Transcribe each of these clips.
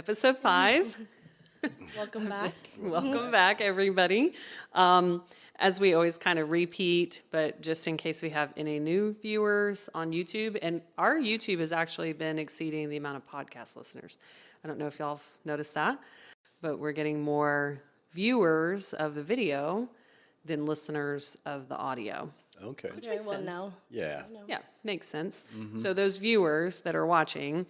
episode 5. Welcome back. Welcome back, everybody. As we always kind of repeat, but just in case we have any new viewers on YouTube, and our YouTube has actually been exceeding the amount of podcast listeners. I don't know if y'all have noticed that, but we're getting more viewers of the video than listeners of the audio. Okay. Which makes sense. Yeah. Yeah, makes sense. So those viewers that are watching,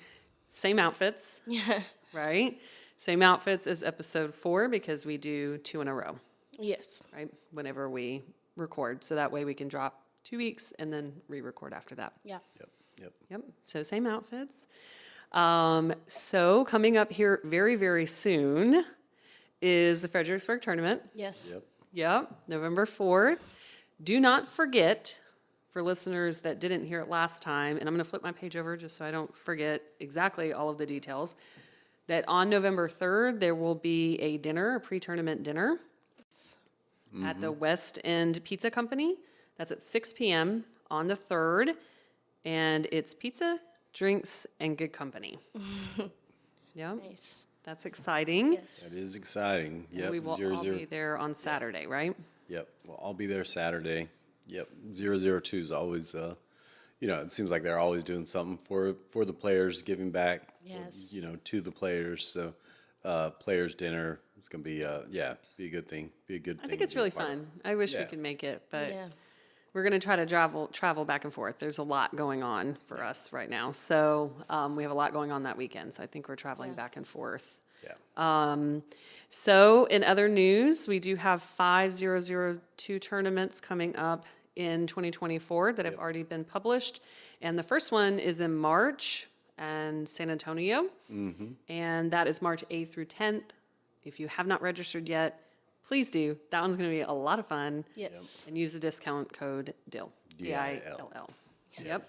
same outfits, Yeah. right? Same outfits as episode 4 because we do 2 in a row, Yes. right? Whenever we record. So that way we can drop 2 weeks and then re-record after that. Yeah. Yep. So same outfits. So coming up here very, very soon is the Fredericksburg tournament. Yes. Yep. November 4th. Do not forget, for listeners that didn't hear it last time, and I'm going to flip my page over just so I don't forget exactly all of the details, that on November 3rd, there will be a dinner, a pre-tournament dinner at the West End Pizza Company. That's at 6 p.m. on the 3rd, and it's pizza, drinks, and good company. Yeah, Nice. that's exciting. Yes. That is exciting. And Yep. we will all be there on Saturday, right? Yep. Well, I'll be there Saturday. Yep. 002 is always, it seems like they're always doing something for the players, giving back, Yes. to the players. So, players dinner. It's gonna be, be a good thing. Be a good thing. I think it's to be a really part of. fun. I wish we Yeah. could make it, but Yeah. we're going to try to travel back and forth. There's a lot going on for us right now. So we have a lot going on that weekend. So I think we're traveling back and forth. Yeah. So in other news, we do have 5 002 tournaments coming up in 2024 that have already been published. And the first one is in March in San Antonio. And that is March 8th through 10th. If you have not registered yet, please do. That one's going to be a lot of fun. Yes. And use the discount code DILL. DILL. DILL. Yep.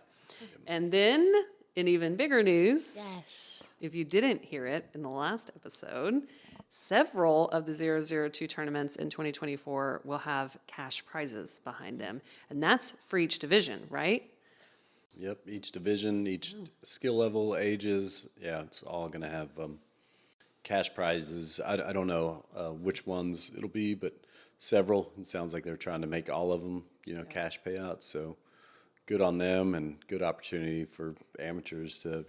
And then, in even bigger news, Yes. if you didn't hear it in the last episode, several of the 002 tournaments in 2024 will have cash prizes behind them. And that's for each division, right? Yep. Each division, each skill level, ages. Yeah. It's all gonna have cash prizes. I don't know which ones it'll be, but several. It sounds like they're trying to make all of them, cash payouts. So good on them, and good opportunity for amateurs to,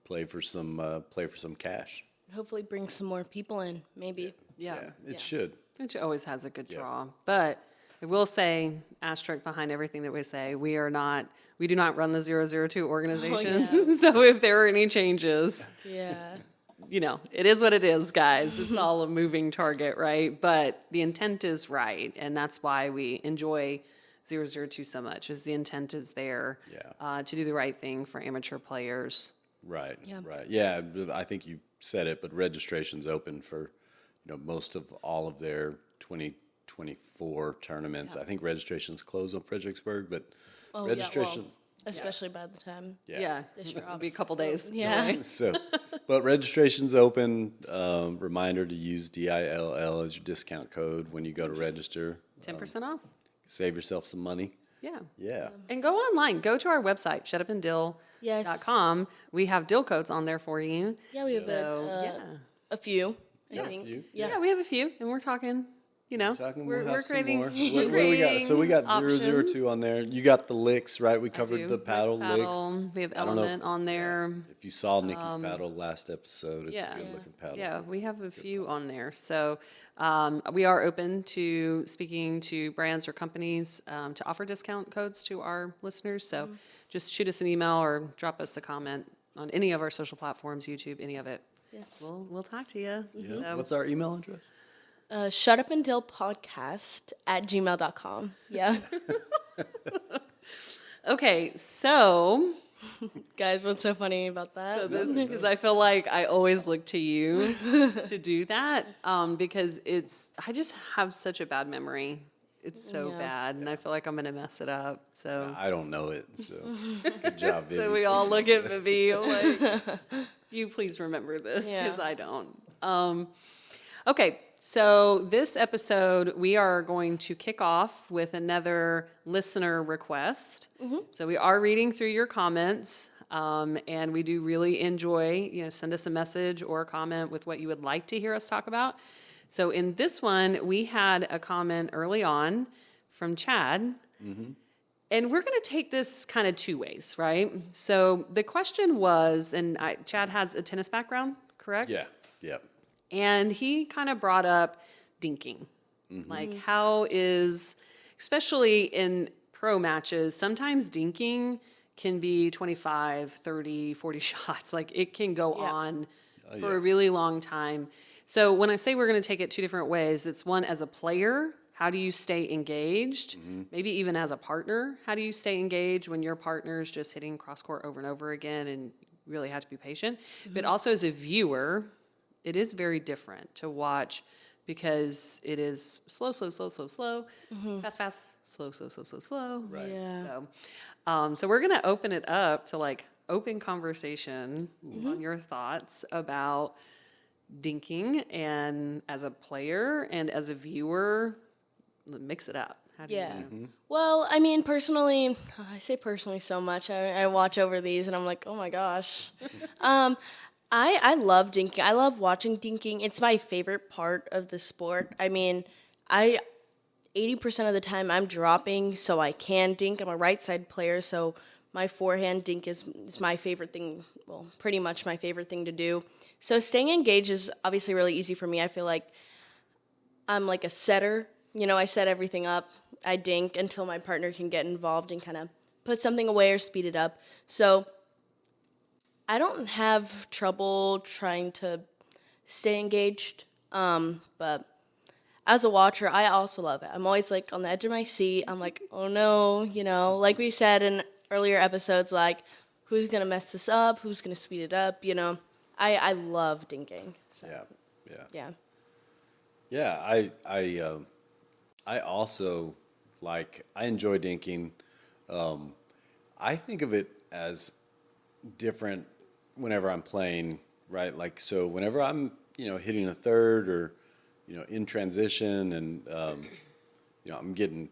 play for some cash. Hopefully bring some more people in, maybe. Yeah. It should. Which always has a good draw. But I will say, asterisk behind everything that we say, we do not run the 002 organization. yeah. So if there are any changes, Yeah. it is what it is, guys. It's all a moving target, right? But the intent is right. And that's why we enjoy 002 so much, is the intent is there to do the right thing for amateur players. Right. Yeah. Right. Yeah. I think you said it, but registration's open for, most of all of their 2024 tournaments. I think registration's closed on Fredericksburg, but registration. Especially by the time. Yeah. This It'll be a drops. couple days. Yeah. So, but registration's open. Reminder to use DILL as your discount code when you go to register. 10% off. Save yourself some money. Yeah. Yeah. And go online. Go to our website, shutupanddill.com. Yes. We have dill codes on there for you. Yeah, we have So, a few, I Yeah, a think. few. Yeah, we have a few, and we're talking, We'll we're have some creating, more. we're What do we got? So we got creating 002 on there. You got the licks, right? We I covered do. the paddle Mixed licks. paddle. We have I don't know element on there. If you saw Nicki's paddle last episode, it's yeah. a good looking paddle. Yeah, we have a few on there. So we are open to speaking to brands or companies to offer discount codes to our listeners. So just shoot us an email or drop us a comment on any of our social platforms, YouTube, any of it. Yes. We'll talk to you. Yeah. So- What's our email address? shutupandillpodcast@gmail.com. Yeah. Okay, so Guys, what's so funny about that? because I feel like I always look to you to do that because I just have such a bad memory. It's so Yeah. bad, and I feel like I'm going to mess it up. So I don't know it, so good job, Vivi. So we all look at Vivi like, you please remember this, Yeah. because I don't. Okay, so this episode, we are going to kick off with another listener request. So we are reading through your comments. And we do really enjoy, send us a message or a comment with what you would like to hear us talk about. So in this one, we had a comment early on from Chad. And we're going to take this kind of two ways, right? So the question was, and Chad has a tennis background, correct? Yeah. Yep. And he kind of brought up dinking. Like how is, especially in pro matches, sometimes dinking can be 25, 30, 40 shots. Like it can go on for a really long time. So when I say we're going to take it two different ways, it's one as a player, how do you stay engaged? Maybe even as a partner, how do you stay engaged when your partner's just hitting cross court over and over again and you really have to be patient? But also as a viewer, it is very different to watch because it is slow, slow, slow, slow, slow, fast, fast, slow, slow, slow, slow, slow. Right. Yeah. So we're going to open it up to like open conversation on your thoughts about dinking and as a player and as a viewer, mix it up. How do you Well, I mean, personally, I say personally so much. I watch over these and I'm like, oh my gosh. I love dinking. I love watching dinking. It's my favorite part of the sport. I mean, 80% of the time I'm dropping so I can dink. I'm a right side player, so my forehand dink is my favorite thing, well, pretty much my favorite thing to do. So staying engaged is obviously really easy for me. I feel like I'm like a setter. I set everything up. I dink until my partner can get involved and kind of put something away or speed it up. So I don't have trouble trying to stay engaged. But as a watcher, I also love it. I'm always like on the edge of my seat. I'm like, oh no, like we said in earlier episodes, like who's going to mess this up? Who's going to speed it up? I love dinking. So, Yeah. Yeah, I also I enjoy dinking. I think of it as different whenever I'm playing, right? Like, so whenever I'm, hitting a third or, in transition and, I'm getting,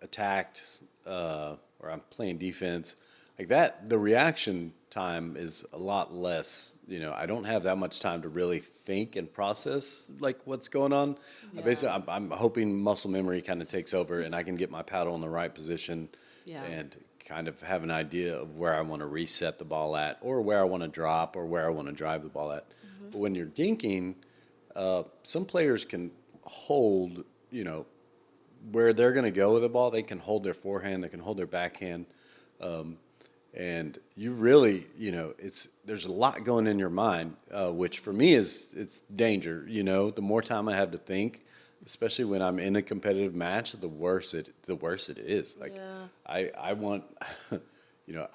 attacked, or I'm playing defense like that, the reaction time is a lot less. I don't have that much time to really think and process like what's going on. Basically, I'm hoping muscle memory kind of takes over and I can get my paddle in the right position and kind of have an idea of where I want to reset the ball at or where I want to drop or where I want to drive the ball at. But when you're dinking, some players can hold, where they're going to go with the ball. They can hold their forehand, they can hold their backhand. And you really, there's a lot going in your mind, which for me it's danger. The more time I have to think, especially when I'm in a competitive match, the worse it is. Like I want,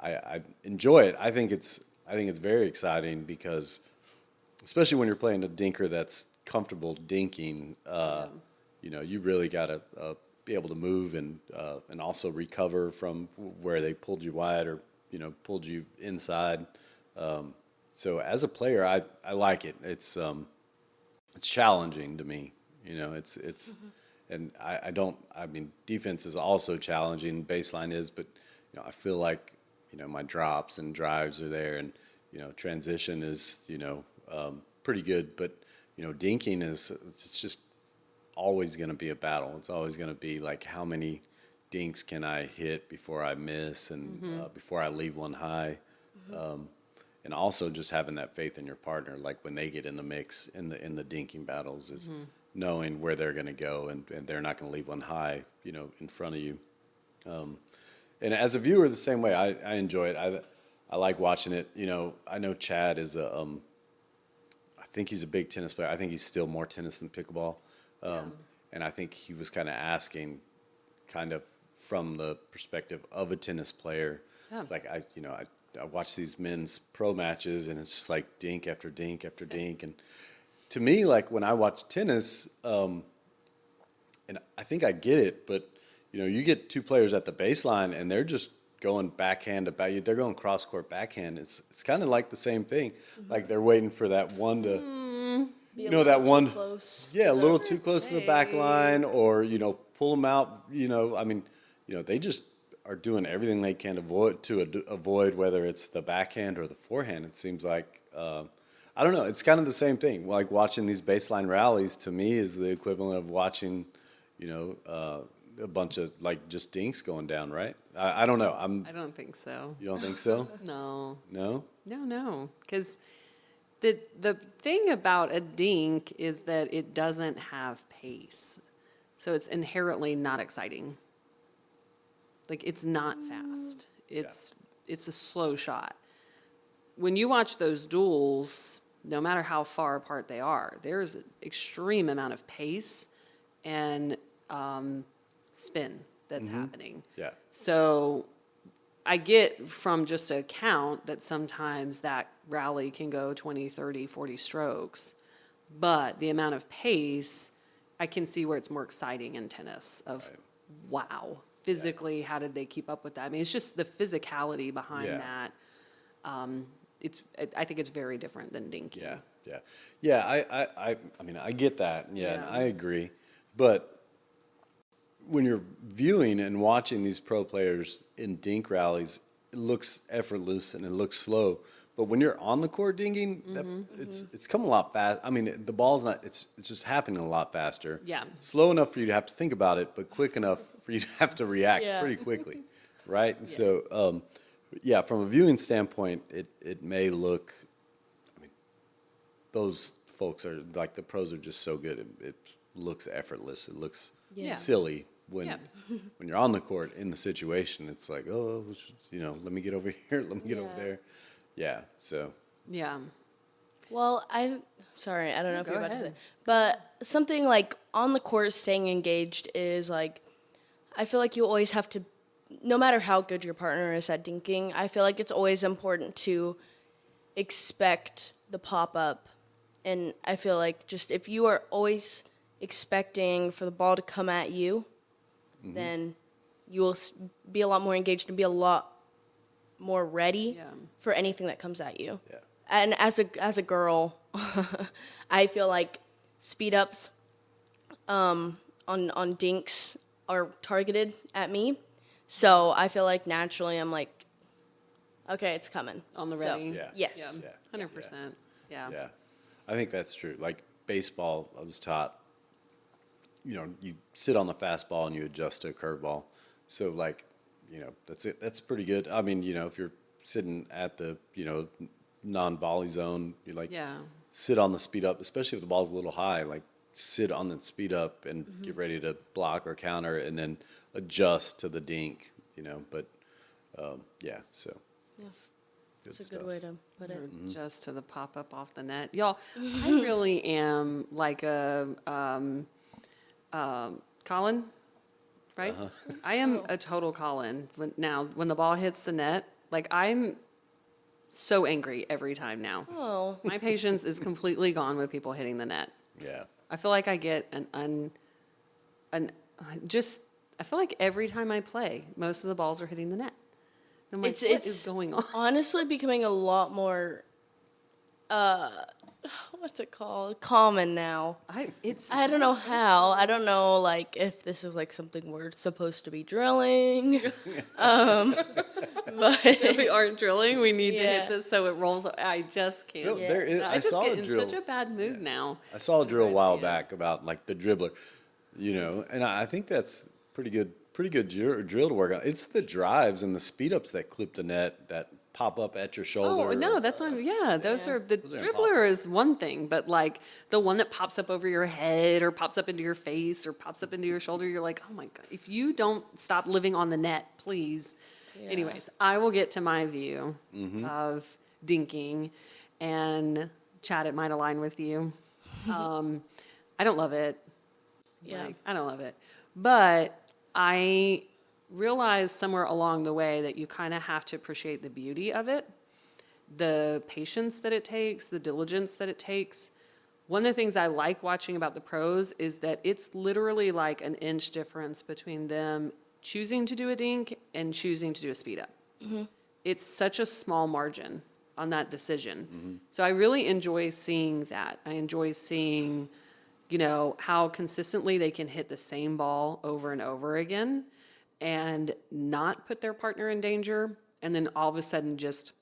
I enjoy it. I think it's very exciting because, especially when you're playing a dinker that's comfortable dinking, you really got to be able to move and also recover from where they pulled you wide or pulled you inside. So as a player, I like it. It's challenging to me. And I mean, defense is also challenging. Baseline is, but I feel like my drops and drives are there, and transition is pretty good. But dinking it's just always going to be a battle. It's always going to be like, how many dinks can I hit before I miss and before I leave one high? And also just having that faith in your partner, like when they get in the mix in the dinking battles, is knowing where they're going to go and they're not going to leave one high, in front of you. And as a viewer, the same way, I enjoy it. I like watching it. I know Chad is I think he's a big tennis player. I think he's still more tennis than pickleball. And I think he was kind of asking kind of from the perspective of a tennis player. It's like, I watch these men's pro matches and it's just like dink after dink after dink. And to me, like when I watch tennis, and I think I get it, but you get two players at the baseline and they're just going backhand to back. They're going cross court backhand. It's kind of like the same thing. Like they're waiting for that one to, that one, close. a little too close to the back line, or pull them out. I mean, they just are doing everything they can to avoid whether it's the backhand or the forehand. It seems like I don't know. It's kind of the same thing. Like watching these baseline rallies to me is the equivalent of watching, a bunch of like just dinks going down. Right? I don't know. I don't think so. You don't think so? No. No. No. Because the thing about a dink is that it doesn't have pace. So it's inherently not exciting. Like, it's not fast. It's a slow shot. When you watch those duels, no matter how far apart they are, there's an extreme amount of pace and spin that's happening. Yeah. So I get from just a count that sometimes that rally can go 20, 30, 40 strokes. But the amount of pace, I can see where it's more exciting in tennis of, wow, physically, how did they keep up with that? I mean, it's just the physicality behind that. I think it's very different than dinking. Yeah. I mean, I get that. Yeah, and I agree. But when you're viewing and watching these pro players in dink rallies, it looks effortless and it looks slow. But when you're on the court dinking, it's come a lot fast. I mean, the ball's not. It's just happening a lot faster. Yeah. Slow enough for you to have to think about it, but quick enough for you to have to react pretty quickly, right? And so, from a viewing standpoint, it may look. I mean, those folks are like the pros are just so good. It looks effortless. It looks silly when when you're on the court in the situation. It's like, oh, let me get over here. Let me get over there. Yeah, so. Yeah. Well, sorry, I don't know if you're about to say. ahead. But something like on the court staying engaged is like, I feel like you always have to, no matter how good your partner is at dinking, I feel like it's always important to expect the pop-up. And I feel like just if you are always expecting for the ball to come at you, then you will be a lot more engaged and be a lot more ready for anything that comes at you. Yeah. And as a girl, I feel like speed ups on dinks are targeted at me. So I feel like naturally I'm like, okay, it's coming. On the So, ready. yes. 100%. Yeah. Yeah, I think that's true. Like baseball, I was taught, you sit on the fastball and you adjust to a curveball. So like, that's it. That's pretty good. I mean, if you're sitting at the, non-volley zone, you sit on the speed up, especially if the ball's a little high, like sit on the speed up and get ready to block or counter and then adjust to the dink, but so. Yes. Good That's stuff. a good way to put it. Just to the pop up off the net. Y'all, I really am like a Colin, right? I am a total Colin. When the ball hits the net, like I'm so angry every time now. Oh. My patience is completely gone with people hitting the net. Yeah. I feel like I get I feel like every time I play, most of the balls are hitting the net. I'm like, what is going on? Honestly becoming a lot more what's it called? Common now. I don't know how. I don't know like if this is like something we're supposed to be drilling. But If we aren't drilling, we need to hit this so it rolls. I just can't. No, there is, I I just saw get a in drill. such a bad mood now. I saw a drill a while see it. back about like the dribbler, and I think that's pretty good drill to work on. It's the drives and the speed ups that clip the net that pop up at your shoulder. Oh no, that's not. Yeah, those are the Those are dribbler impossible. is one thing, but like the one that pops up over your head or pops up into your face or pops up into your shoulder, you're like, oh my god! If you don't stop living on the net, please. Anyways, I will get to my view of dinking, and Chad, it might align with you. I don't love it. Yeah. Like, I don't love it, but I realized somewhere along the way that you kind of have to appreciate the beauty of it, the patience that it takes, the diligence that it takes. One of the things I like watching about the pros is that it's literally like an inch difference between them choosing to do a dink and choosing to do a speed up. It's such a small margin on that decision. So I really enjoy seeing that. I enjoy seeing, how consistently they can hit the same ball over and over again. and not put their partner in danger. And then all of a sudden, just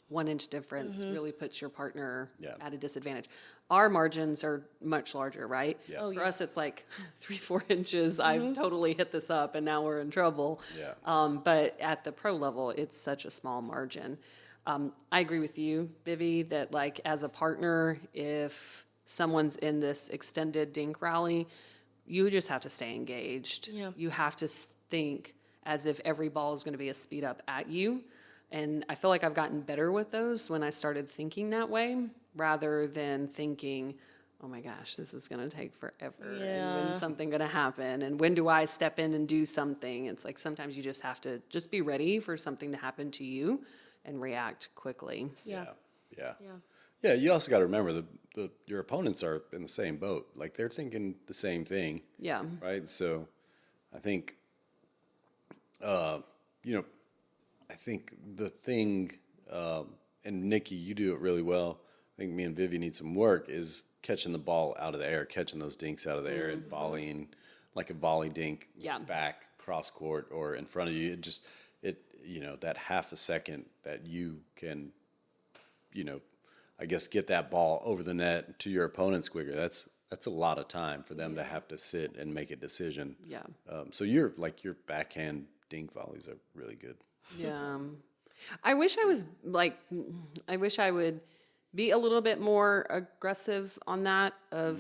1 inch difference really puts your partner at a disadvantage. Our margins are much larger, right? Yeah. For us, it's like 3-4 inches. I've totally hit this up, and now we're in trouble. Yeah. But at the pro level, it's such a small margin. I agree with you, Vivi, that like as a partner, if someone's in this extended dink rally, you just have to stay engaged. Yeah. You have to think as if every ball is going to be a speed up at you. And I feel like I've gotten better with those when I started thinking that way, rather than thinking, oh my gosh, this is going to take forever. Yeah. And when's something going to happen? And when do I step in and do something? It's like sometimes you just have to just be ready for something to happen to you and react quickly. Yeah. Yeah. Yeah. Yeah, you also got to remember your opponents are in the same boat. Like they're thinking the same thing. Yeah. Right. So I think, I think the thing, and Nicki, you do it really well. I think me and Vivi need some work is catching the ball out of the air, catching those dinks out of the air and volleying like a volley dink back cross court or in front of you. That half a second that you can, I guess get that ball over the net to your opponents quicker. That's a lot of time for them to have to sit and make a decision. Yeah. So your backhand dink volleys are really good. Yeah. I wish I would be a little bit more aggressive on that of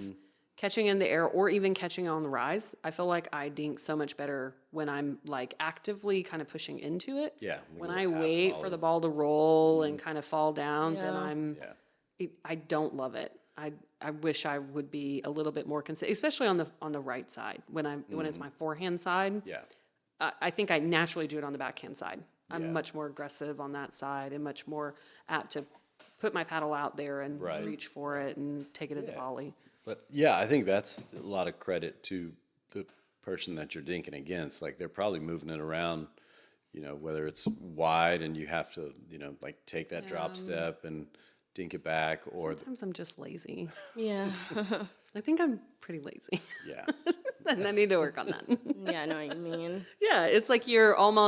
catching in the air or even catching on the rise. I feel like I dink so much better when I'm like actively kind of pushing into it. Yeah. When I wait for the ball to roll and kind of fall down, then I don't love it. I wish I would be a little bit more consistent, especially on the right side when it's my forehand side. Yeah. I think I naturally do it on the backhand side. I'm much more aggressive on that side and much more apt to put my paddle out there and reach for it and take it as a volley. But yeah, I think that's a lot of credit to the person that you're dinking against. Like they're probably moving it around, whether it's wide and you have to, like take that drop step and dink it back, or sometimes I'm just lazy. Yeah. I think I'm pretty lazy. Yeah. And I need to work on that. Yeah, I know what you mean. Yeah, it's like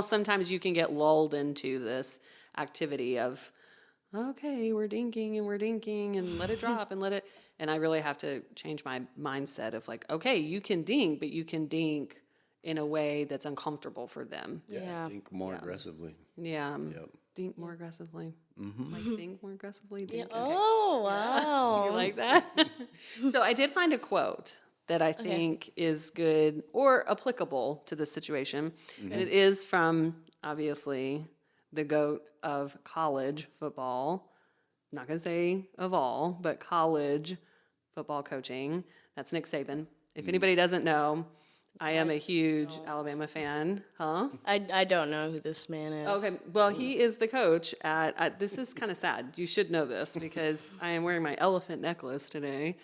sometimes you can get lulled into this activity of, okay, we're dinking and let it drop and I really have to change my mindset of like, okay, you can dink, but you can dink in a way that's uncomfortable for them. Yeah. Dink more aggressively. Yeah. Yep. Dink more aggressively. Like think more aggressively. Dink. Yeah. Okay. Oh, wow. You like that? So I did find a quote that I think is good or applicable to this situation. And it is from, obviously, the GOAT of college football. I'm not going to say of all, but college football coaching. That's Nick Saban. If anybody doesn't know, I am a huge Alabama fan. Huh? I don't know who this man is. Okay, well, he is the coach this is kind of sad. You should know this because I am wearing my elephant necklace today.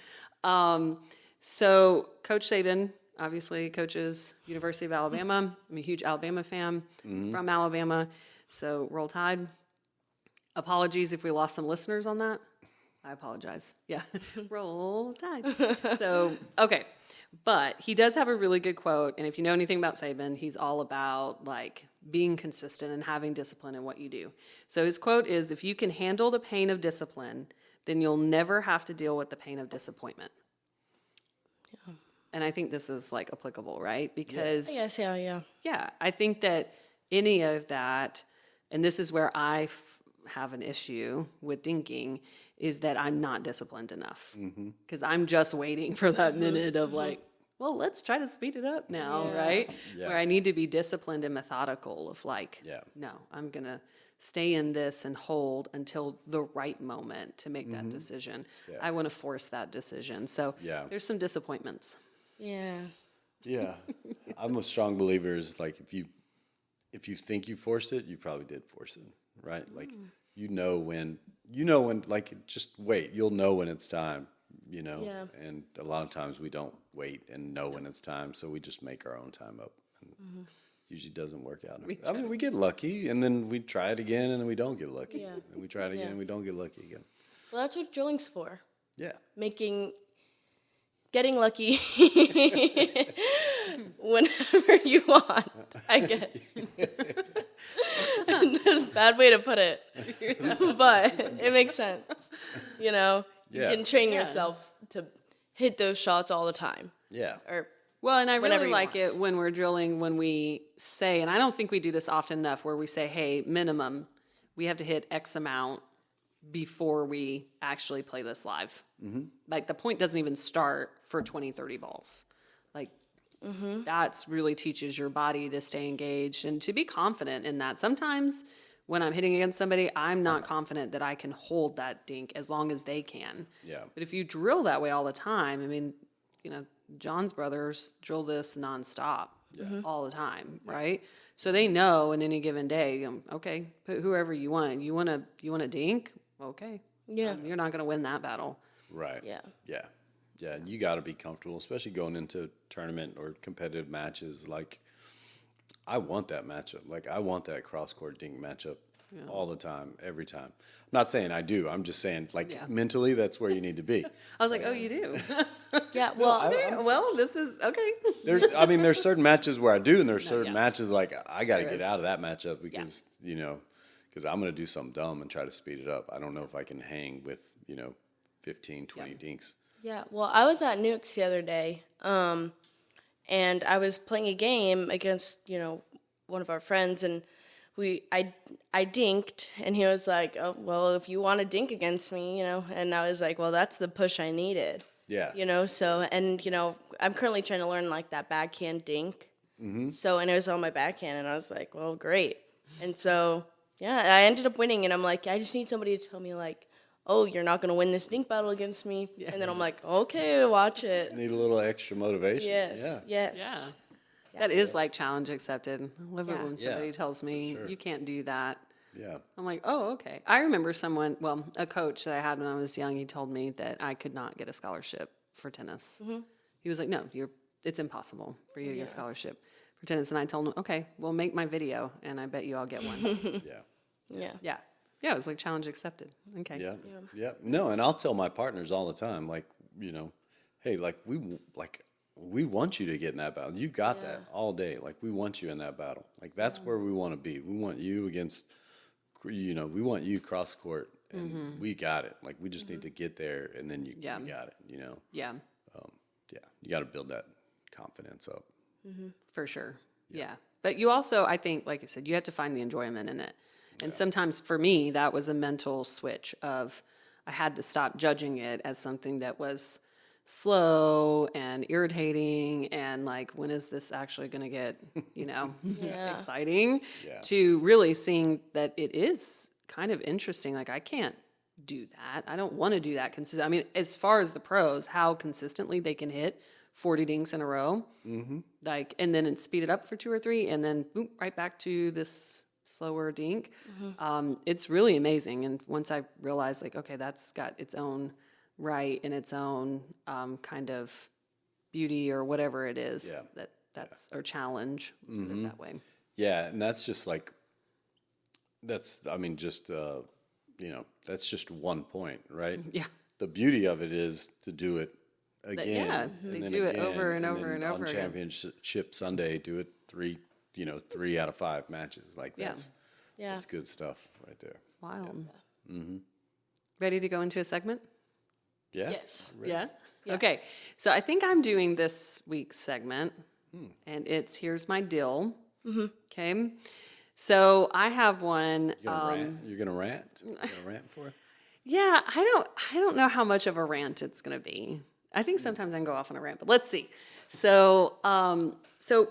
So Coach Saban obviously coaches University of Alabama. I'm a huge Alabama fan from Alabama. So Roll Tide. Apologies if we lost some listeners on that. I apologize. Yeah, Roll Tide. So, okay. But he does have a really good quote, and if you know anything about Saban, he's all about like being consistent and having discipline in what you do. So his quote is, "If you can handle the pain of discipline, then you'll never have to deal with the pain of disappointment." Yeah. And I think this is like applicable, right? Because Yes, yeah. yeah, I think that any of that, and this is where I have an issue with dinking, is that I'm not disciplined enough. Because I'm just waiting for that minute of like, well, let's try to speed it up now, right? Yeah. Where I need to be disciplined and methodical of like, Yeah. no, I'm going to stay in this and hold until the right moment to make that decision. Yeah. I want to force that decision. So there's some disappointments. Yeah. Yeah. I'm a strong believer is like if you think you forced it, you probably did force it, right? Like you know when like just wait, you'll know when it's time, Yeah. And a lot of times we don't wait and know when it's time, so we just make our own time up. And usually doesn't work out. I mean, we get lucky and then we try it again and then we don't get lucky. Yeah. And we try it again and we don't get lucky again. Well, that's what drilling's for. Yeah. Getting lucky. whenever you want, I guess. That's a bad way to put it, but it makes sense. You know, Yeah. you can train Yeah. yourself to hit those shots all the time. Yeah. Or Well, and I whenever really you like want. it when we're drilling, when we say, and I don't think we do this often enough, where we say, hey, minimum, we have to hit X amount before we actually play this live. Like the point doesn't even start for 20, 30 balls. Like that's really teaches your body to stay engaged and to be confident in that. Sometimes when I'm hitting against somebody, I'm not confident that I can hold that dink as long as they can. Yeah. But if you drill that way all the time, I mean, you know, John's brothers drill this nonstop all the time, right? So they know in any given day, okay, put whoever you want. You want a dink? Okay. Yeah. You're not going to win that battle. Right. Yeah. Yeah. Yeah. You got to be comfortable, especially going into tournament or competitive matches. Like, I want that matchup. Like, I want that cross court dink matchup all the time, every time. I'm not saying I do. I'm just saying, like, mentally, that's where you need to be. I was like, oh, you do? Yeah. Well, Well, this is okay. There's certain matches where I do, and there's certain yeah. matches like I got to There get is. out of that matchup because because I'm going to do something dumb and try to speed it up. I don't know if I can hang with 15, 20 dinks. yeah. Well, I was at Nukes the other day, and I was playing a game against one of our friends, and I dinked, and he was like, "Oh, well, if you want to dink against me, and I was like, "Well, that's the push I needed." Yeah. So, and, I'm currently trying to learn, like, that backhand dink. So, and it was on my backhand, and I was like, well, great. And so, yeah, I ended up winning, and I'm like, I just need somebody to tell me, like, oh, you're not going to win this dink battle against me. And then I'm like, okay, watch it. Need a little extra motivation. Yes, Yeah. yes. Yeah. That is like challenge accepted. I love it Yeah. when somebody tells me, sure. you can't do that. Yeah. I'm like, oh, okay. I remember a coach that I had when I was young, he told me that I could not get a scholarship for tennis. He was like, no, it's impossible for you to get a scholarship for tennis. And I told him, okay, well, make my video, and I bet you I'll get one. Yeah. Yeah. Yeah. Yeah, it was like challenge accepted. Okay. Yeah. Yeah. No, and I'll tell my partners all the time, like, hey, like we want you to get in that battle. You got that all day. Like, we want you in that battle. Like, that's where we want to be. We want you against, we want you cross court, and we got it. Like, we just need to get there, and then you got it. Yeah, Yeah. You got to build that confidence up. for sure. Yeah. But you also, I think, like I said, you have to find the enjoyment in it. And sometimes for me, that was a mental switch of I had to stop judging it as something that was slow and irritating and like, when is this actually going to get, exciting, to really seeing that it is kind of interesting. Like, I can't do that. I don't want to do that consistent. I mean, as far as the pros, how consistently they can hit 40 dinks in a row, like, and then speed it up for 2 or 3, and then boom, right back to this slower dink. It's really amazing. And once I realized, like, okay, that's got its own right and its own kind of beauty or whatever it is that's or challenge, let's put it that way. Yeah. And that's just like, that's just one point, right? Yeah. The beauty of it is to do it again. They then do it again, over and over then and over on again. Championship Sunday, do it 3 out of 5 matches. Like, that's good stuff right there. It's wild. Ready to go into a segment? Yeah. Yes. Yeah? Okay. So I think I'm doing this week's segment, and it's Here's My Dill. Okay. So I have one. You're gonna rant? You're gonna rant? You're gonna rant for us? Yeah, I don't know how much of a rant it's going to be. I think sometimes I can go off on a rant, but let's see. So,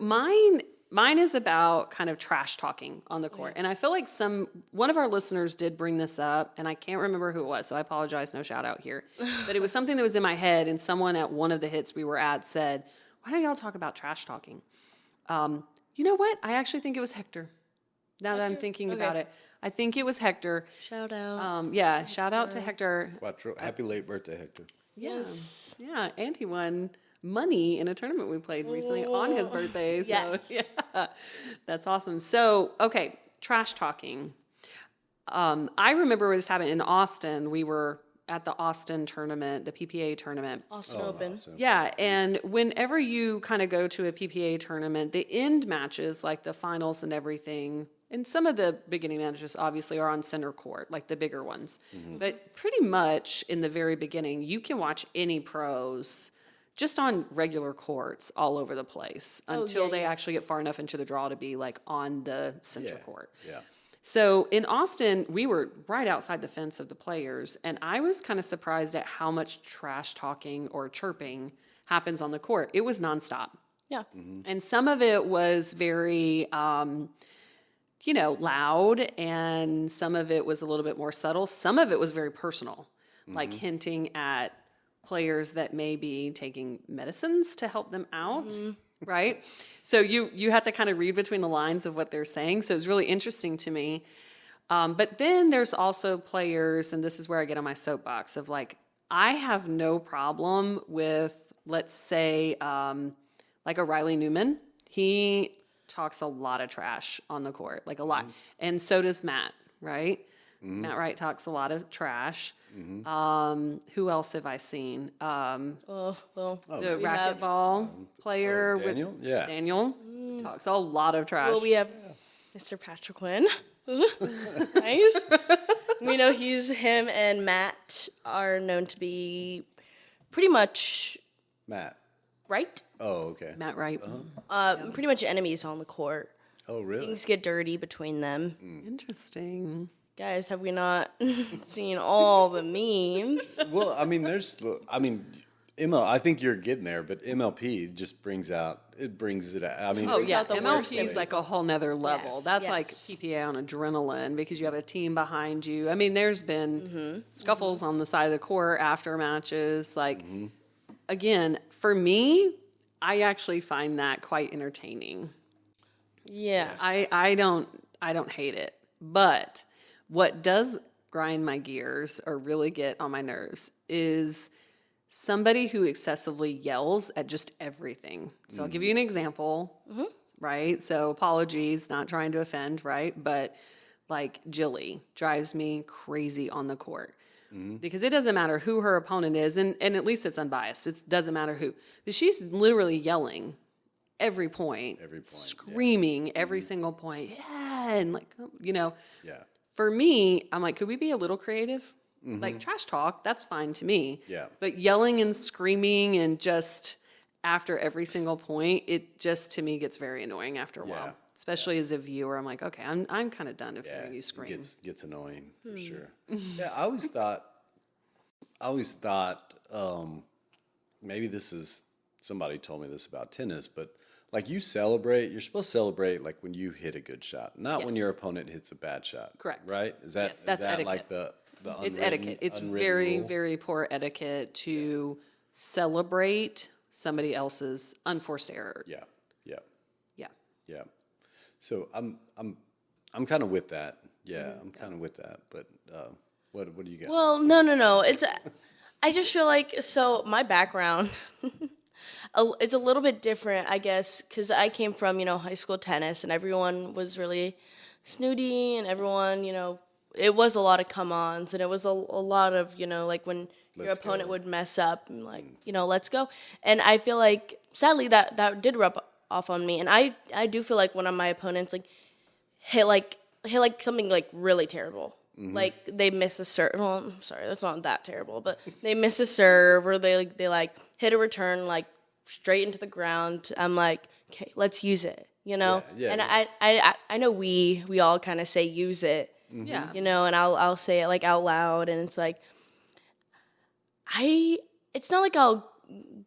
mine is about kind of trash talking on the court. And I feel like one of our listeners did bring this up, and I can't remember who it was, so I apologize, no shout out here. But it was something that was in my head, and someone at one of the hits we were at said, why don't y'all talk about trash talking? You know what? I actually think it was Hector. Now that I'm thinking about it, I think it was Hector. Shout out. Shout out to Hector. Quattro. Happy late birthday, Hector. Yes. Yeah, and he won money in a tournament we played recently on his birthday. So, Yes. yeah, that's awesome. So, okay, trash talking. I remember what was happening in Austin. We were at the Austin tournament, the PPA tournament. Austin Open. Awesome. Yeah, and whenever you kind of go to a PPA tournament, the end matches, like the finals and everything, and some of the beginning matches obviously are on center court, like the bigger ones. But pretty much in the very beginning, you can watch any pros just on regular courts all over the place until they actually get far enough into the draw to be like on the center court. Yeah. So in Austin, we were right outside the fence of the players, and I was kind of surprised at how much trash talking or chirping happens on the court. It was nonstop. Yeah. And some of it was very, loud, and some of it was a little bit more subtle. Some of it was very personal, like hinting at players that may be taking medicines to help them out. Right? So you have to kind of read between the lines of what they're saying. So it's really interesting to me. But then there's also players, and this is where I get on my soapbox of like, I have no problem with, let's say, like a Riley Newman. He talks a lot of trash on the court, like a lot. And so does Matt, right? Matt Wright talks a lot of trash. Who else have I seen? The racquetball player Daniel? with Yeah. Daniel talks a lot of trash. Well, we have Mr. Patrick Quinn. Nice. We know him and Matt are known to be pretty much Matt. right. Oh, okay. Matt Wright. Pretty much enemies on the court. Oh, really? Things get dirty between them. Interesting. Guys, have we not seen all the memes? Well, I mean, I think you're getting there, but MLP just brings it out. I mean, Oh, yeah. out the worst MLP is like a whole nother level. Yes, That's like yes. PPA on adrenaline because you have a team behind you. I mean, there's been scuffles on the side of the court after matches. Like, again, for me, I actually find that quite entertaining. Yeah. I don't hate it. But what does grind my gears or really get on my nerves is somebody who excessively yells at just everything. So I'll give you an example, right? So apologies, not trying to offend, right? But like Jilly drives me crazy on the court. Because it doesn't matter who her opponent is, and at least it's unbiased. It doesn't matter who. But she's literally yelling every point, screaming every single point. Yeah, and like, yeah. For me, I'm like, could we be a little creative? Like trash talk, that's fine to me. Yeah. But yelling and screaming and just after every single point, it just to me gets very annoying after a while. Especially as a viewer, I'm like, okay, I'm kind of done of hearing you scream. It gets annoying for sure. Yeah, I always thought maybe somebody told me this about tennis, but like you're supposed to celebrate like when you hit a good shot, not when your opponent hits a bad shot. Correct. Right? Yes, that's etiquette. Like the It's etiquette. It's very, rule? very poor etiquette to celebrate somebody else's unforced error. Yeah. Yeah. Yeah. So I'm kind of with that. Yeah, I'm kind of with that. But what do you got? Well, no. I just feel like, so my background, it's a little bit different, I guess, because I came from, high school tennis, and everyone was really snooty, and everyone, it was a lot of come-ons, and it was a lot of, like when your Let's opponent go. would mess up, and like, let's go. And I feel like, sadly, that did rub off on me, and I do feel like one of my opponents, like, hit something, like, really terrible. Like, they miss a serve. Well, I'm sorry, that's not that terrible, but they miss a serve, or they hit a return, like, straight into the ground. I'm like, okay, let's use it, Yeah, and yeah. I know we all kind of say use it, Yeah. and I'll say it like out loud, and it's like, it's not like I'll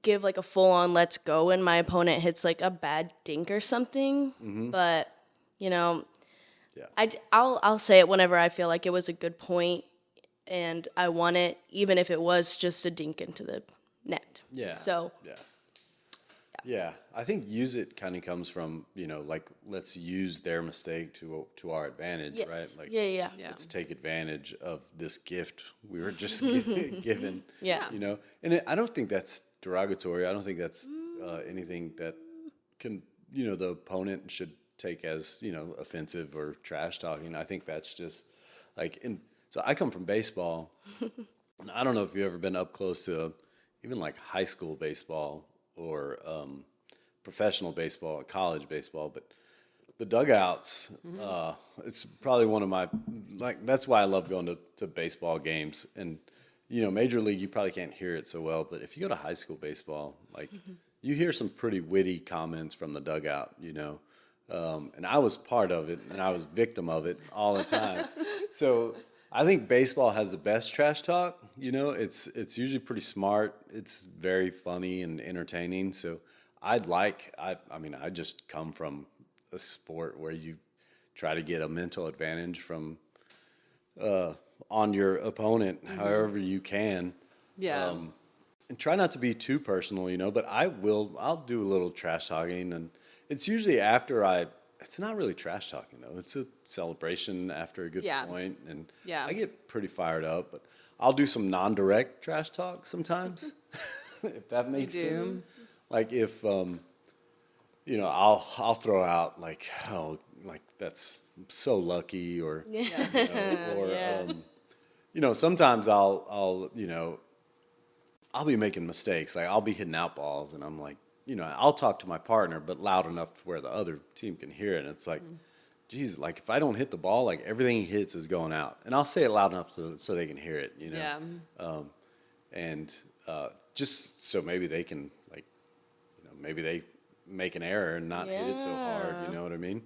give like a full on let's go when my opponent hits like a bad dink or something, but I'll say it whenever I feel like it was a good point and I won it, even if it was just a dink into the net. Yeah. So Yeah, I think use it kind of comes from, like let's use their mistake to our advantage, yes. right? Like Yeah. let's take advantage of this gift we were just given. Yeah. And I don't think that's derogatory. I don't think that's anything that can, the opponent should take as, offensive or trash talking. I think that's just like, so I come from baseball. I don't know if you've ever been up close to even like high school baseball or professional baseball, college baseball, but the dugouts, it's probably one of my, like, that's why I love going to baseball games. And, Major League, you probably can't hear it so well, but if you go to high school baseball, like, you hear some pretty witty comments from the dugout, and I was part of it, and I was victim of it all the time. So I think baseball has the best trash talk. It's usually pretty smart. It's very funny and entertaining. So I just come from a sport where you try to get a mental advantage from on your opponent, however you can. Yeah. And try not to be too personal, but I'll do a little trash talking, and it's usually after it's not really trash talking though. It's a celebration after a good point, and I get pretty fired up, but I'll do some non-direct trash talk sometimes, if that makes sense. Like if, I'll throw out like, oh, like that's so lucky, or, sometimes I'll be making mistakes. Like I'll be hitting out balls, and I'm like, I'll talk to my partner, but loud enough to where the other team can hear it. And it's like, geez, like if I don't hit the ball, like everything he hits is going out. And I'll say it loud enough so they can hear it, Yeah. Just so maybe they can, like, maybe they make an error and not hit it so hard. You know what I mean?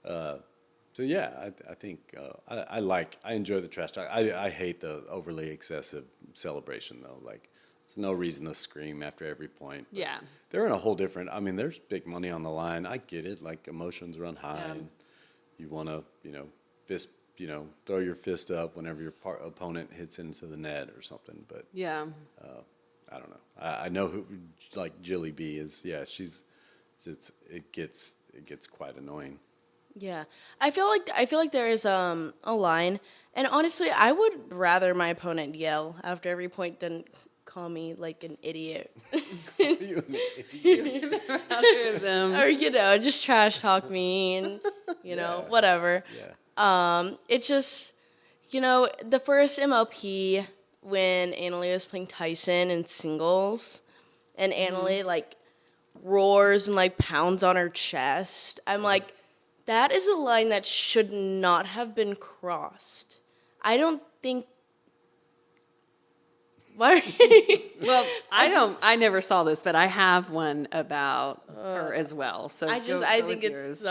So yeah, I think I enjoy the trash talk. I hate the overly excessive celebration though. Like, there's no reason to scream after every point. Yeah. They're in a whole different. I mean, there's big money on the line. I get it. Like emotions run high, and you want to, fist, throw your fist up whenever your opponent hits into the net or something. But Yeah. I don't know. I know who, like Jilly B is. Yeah, it gets quite annoying. Yeah, I feel like there is a line, and honestly, I would rather my opponent yell after every point than call me like an idiot. Rather them. Or just trash talk me and whatever. Yeah. It just the first MLP when Annalie was playing Tyson in singles, and Annalie like roars and like pounds on her chest. I'm like, that is a line that should not have been crossed. I don't think. Why? Well, I never saw this, but I have one about her as well. So I think it's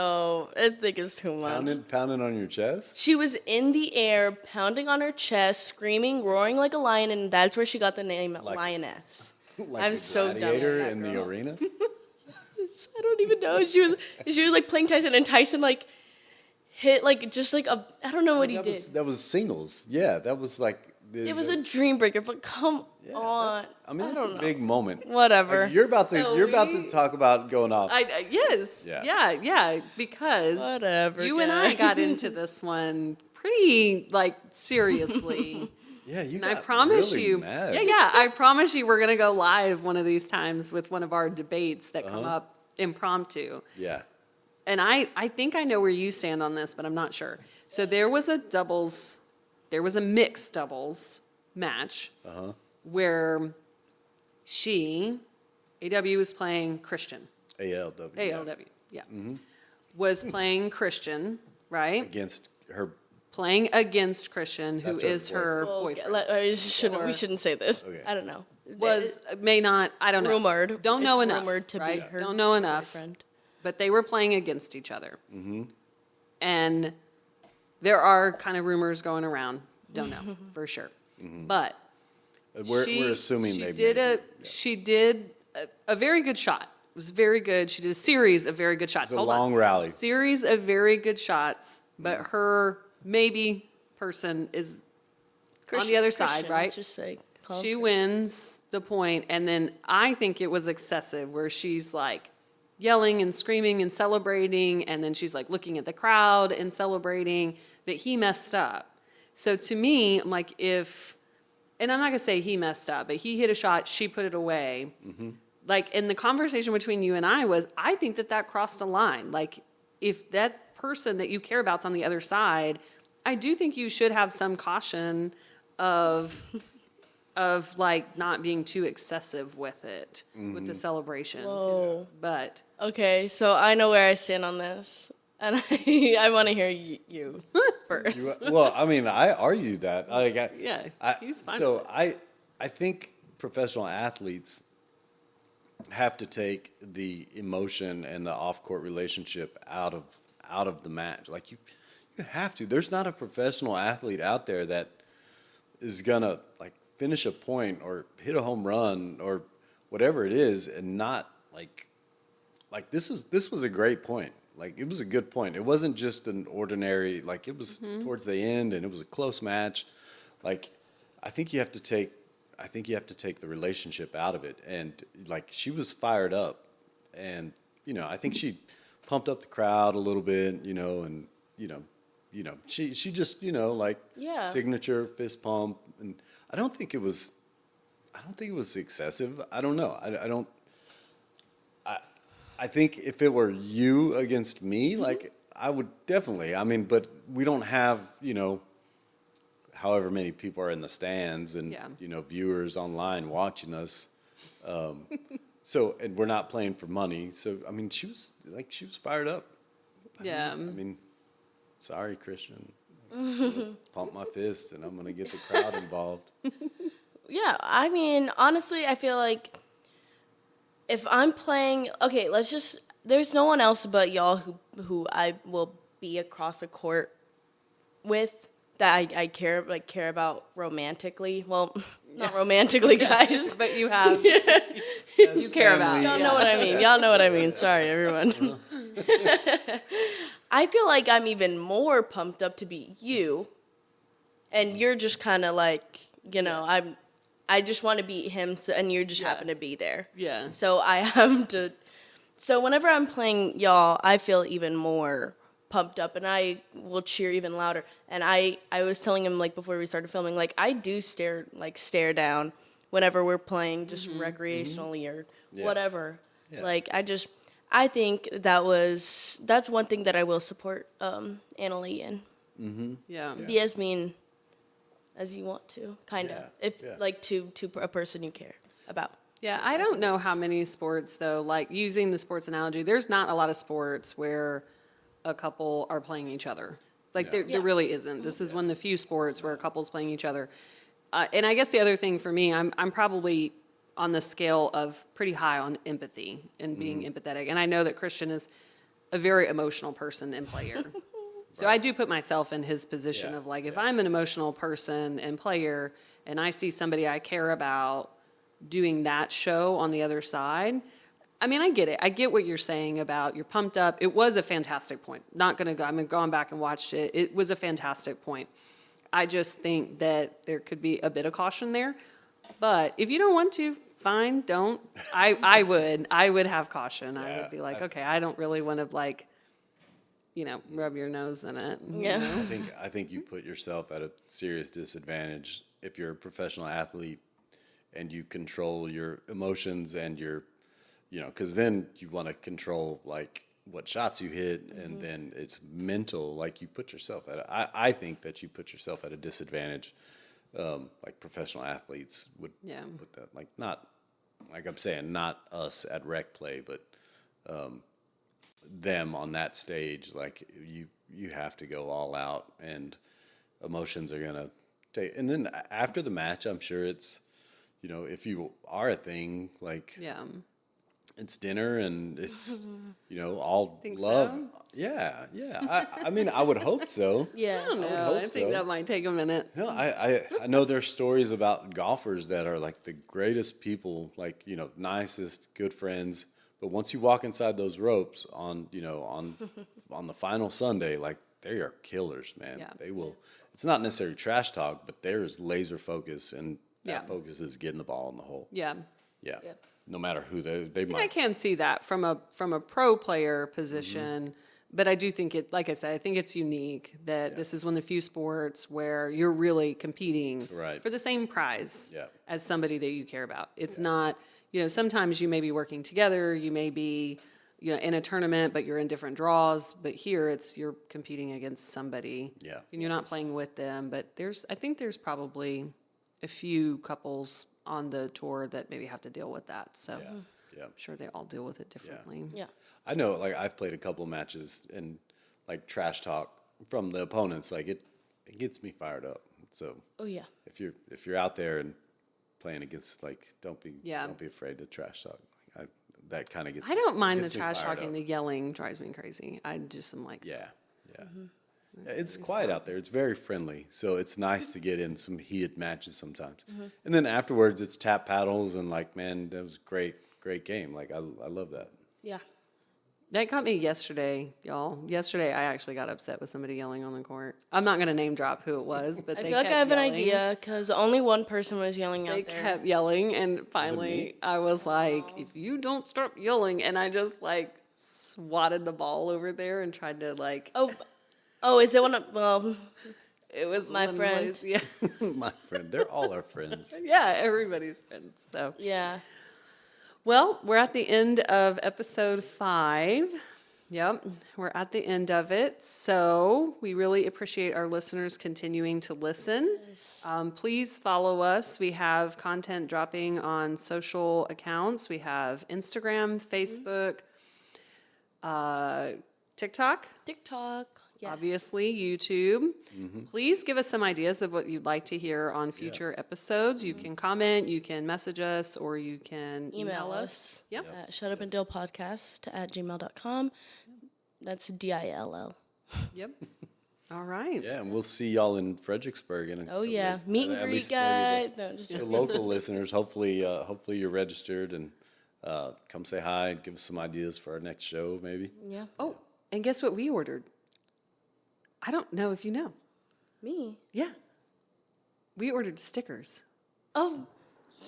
too much. Pounding on your chest? She was in the air, pounding on her chest, screaming, roaring like a lion, and that's where she got the name Lioness. Like I'm a so dumb. gladiator in the arena? I don't even know. She was like playing Tyson, and Tyson like hit like just like a, I don't know what he did. That was singles. Yeah, that was like. It was a dream breaker, but come on. It's a big moment. Whatever. Like, you're about to talk about going off. Yes. Yeah. Because whatever. You and I got into this one pretty like seriously. Yeah, you. And got I promise really you. mad. Yeah. I promise you, we're gonna go live one of these times with one of our debates that come up impromptu. Yeah. And I think I know where you stand on this, but I'm not sure. So there was a mixed doubles match where AW was playing Christian. ALW. Yeah. Was playing Christian, right? Against her. Playing against Christian, who is her boyfriend. We shouldn't say this. Okay. I don't know. I don't know. Rumored. Don't know enough. Rumored to be her Don't know enough. boyfriend. But they were playing against each other. And there are kind of rumors going around. Don't know for sure. But we're assuming she did a very good shot. It was very good. She did a series of very good shots. It was a long rally. Series of very good shots, but her maybe person is on the other side, right? Let's just say she wins the point, and then I think it was excessive where she's like yelling and screaming and celebrating, and then she's like looking at the crowd and celebrating, but he messed up. So to me, I'm like, and I'm not going to say he messed up, but he hit a shot, she put it away. Like, and the conversation between you and I was, I think that crossed a line. Like, if that person that you care about's on the other side, I do think you should have some caution of, of like not being too excessive with it, with the celebration. Whoa. But Okay, so I know where I stand on this, and I want to hear you first. Well, I mean, I argue that. he's fine. So I think professional athletes have to take the emotion and the off-court relationship out of the match. Like you have to. There's not a professional athlete out there that is gonna like finish a point or hit a home run or whatever it is and not like this was a great point. Like it was a good point. It wasn't just an ordinary, like it was towards the end and it was a close match. Like I think you have to take the relationship out of it. And like she was fired up and I think she pumped up the crowd a little bit, and she just, signature fist pump, and I don't think it was excessive. I don't know. I think if it were you against me, like I would definitely. I mean, but we don't have, however many people are in the stands and viewers online watching us. So, and we're not playing for money. So, I mean, she was fired up. Yeah. I mean, sorry, Christian. Pump my fist and I'm going to get the crowd involved. Yeah, I mean, honestly, I feel like if I'm playing, okay, there's no one else but y'all who I will be across the court with that I care about romantically. Well, not romantically, guys. But you have, you care about. Y'all know what I mean. Y'all know what I mean. Sorry, everyone. I feel like I'm even more pumped up to be you, and you're just kind of like, I just want to beat him, and you just happen to be there. Yeah. So I have to. So whenever I'm playing y'all, I feel even more pumped up, and I will cheer even louder. And I was telling him like before we started filming, like I do stare down whenever we're playing just recreationally or whatever. Yeah. Like I think that's one thing that I will support Annalie in. Mm-hmm. Yeah. Be as mean as you want to, kind of. Like to a person you care about. Yeah, I don't know how many sports though, like using the sports analogy, there's not a lot of sports where a couple are playing each other. Like there really isn't. This is one of the few sports where a couple's playing each other. And I guess the other thing for me, I'm probably on the scale of pretty high on empathy and being empathetic. And I know that Christian is a very emotional person and player. So I do put myself in his position of like, if I'm an emotional person and player and I see somebody I care about doing that show on the other side, I mean, I get it. I get what you're saying about you're pumped up. It was a fantastic point. I'm going back and watched it. It was a fantastic point. I just think that there could be a bit of caution there. But if you don't want to, fine, don't. I would have caution. Yeah, I would be like, okay, I don't really want to like, rub your nose in it. Yeah. I think you put yourself at a serious disadvantage if you're a professional athlete and you control your emotions and your, because then you want to control like what shots you hit, and then it's mental. Like you put yourself I think that you put yourself at a disadvantage. Like professional athletes would put that, like not, like I'm saying, not us at rec play, but them on that stage. Like you have to go all out, and emotions are gonna take. And then after the match, I'm sure it's, if you are a thing, like it's dinner and it's all Think love. So? Yeah. I mean, I would hope so. Yeah. I don't know. I think that might take a minute. No, I know there's stories about golfers that are like the greatest people, like, nicest, good friends. But once you walk inside those ropes on the final Sunday, like they are killers, man. Yeah. They will. It's not necessarily trash talk, but there's laser focus, and that focus is getting the ball in the hole. Yeah. Yeah. No matter who they might. I can see that from a pro player position, but I do think like I said, I think it's unique that this is one of the few sports where you're really competing for the same prize as somebody that you care about. It's not, sometimes you may be working together, you may be, in a tournament, but you're in different draws. But here you're competing against somebody. Yeah. And you're not playing with them. But I think there's probably a few couples on the tour that maybe have to deal with that. So Yeah. I'm sure they all deal with it differently. Yeah. I know, like I've played a couple of matches and like trash talk from the opponents, like it gets me fired up. So Oh yeah. if you're out there and playing against, like, don't be afraid to trash talk. That kind of gets. I don't mind the gets me trash fired talking. up. The yelling drives me crazy. I just am like, Yeah. Yeah, it's quiet out there. It's very friendly, so it's nice to get in some heated matches sometimes. And then afterwards, it's tap paddles and like, man, that was a great game. Like I love that. Yeah. that got me yesterday, y'all. Yesterday, I actually got upset with somebody yelling on the court. I'm not going to name drop who it was, but I they feel like kept I have an yelling. idea because only one person was yelling They out there. kept yelling, and finally, me? I was like, "If you don't stop yelling," and I just like swatted the ball over there and tried to like. Oh, is it one of? Well, It was my one friend. place- yeah, My friend, they're all our friends. yeah, everybody's friends. So. yeah. Well, we're at the end of episode 5. Yep, we're at the end of it. So we really appreciate our listeners continuing to listen. Please follow us. We have content dropping on social accounts. We have Instagram, Facebook, TikTok. TikTok. Yeah. Obviously, YouTube. Please give us some ideas of what you'd like to hear on future episodes. You can comment, you can message us, or you can Email us. Yep. At shutupandillpodcast@gmail.com. That's DILL. Yep. All right. Yeah, and we'll see y'all in Fredericksburg. Oh yeah, meet and at greet least guy. maybe No, just the local listeners. Hopefully you're registered and come say hi and give us some ideas for our next show, maybe. yeah. Oh, and guess what we ordered? I don't know if you know. Me. Yeah. We ordered stickers. Oh,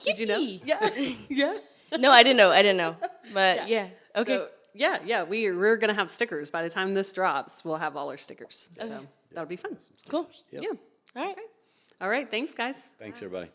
Did you know? yippee. Yeah. Yeah. No, I didn't know. But yeah. Okay. So, yeah. We're going to have stickers. By the time this drops, we'll have all our stickers. So that'll be fun. Cool. Yep. Yeah. All right. All right. Thanks, guys. Thanks, everybody.